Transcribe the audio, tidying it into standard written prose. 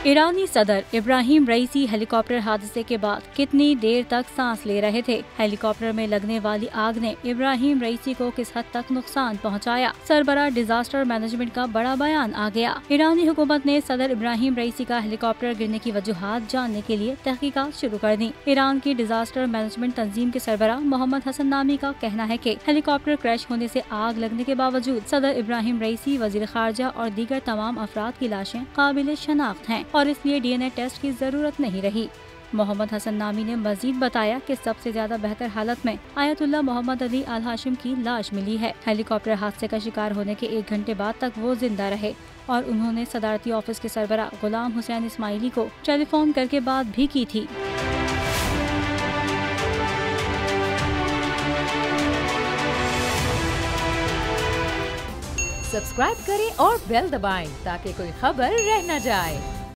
ईरानी सदर इब्राहिम रईसी हेलीकॉप्टर हादसे के बाद कितनी देर तक सांस ले रहे थे। हेलीकॉप्टर में लगने वाली आग ने इब्राहिम रईसी को किस हद तक नुकसान पहुंचाया। सरबराह डिजास्टर मैनेजमेंट का बड़ा बयान आ गया। ईरानी हुकूमत ने सदर इब्राहिम रईसी का हेलीकॉप्टर गिरने की वजूहात जानने के लिए तहकीकात शुरू कर दी। ईरान की डिजास्टर मैनेजमेंट तंजीम के सरबराह मोहम्मद हसन नामी का कहना है कि हेलीकॉप्टर क्रैश होने से आग लगने के बावजूद सदर इब्राहिम रईसी, वजीर खारजा और दीगर तमाम अफराद की लाशें काबिल शनाख्त हैं और इसलिए डीएनए टेस्ट की जरूरत नहीं रही। मोहम्मद हसन नामी ने मजीद बताया कि सबसे ज्यादा बेहतर हालत में आयतुल्लाह मोहम्मद अली अल हाशिम की लाश मिली है। हेलीकॉप्टर हादसे का शिकार होने के 1 घंटे बाद तक वो जिंदा रहे और उन्होंने सदारती ऑफिस के सरबराह गुलाम हुसैन इस्माइली को टेलीफोन करके बात भी की थी। सब्सक्राइब करें और बेल दबाएं ताकि कोई खबर रह न जाए।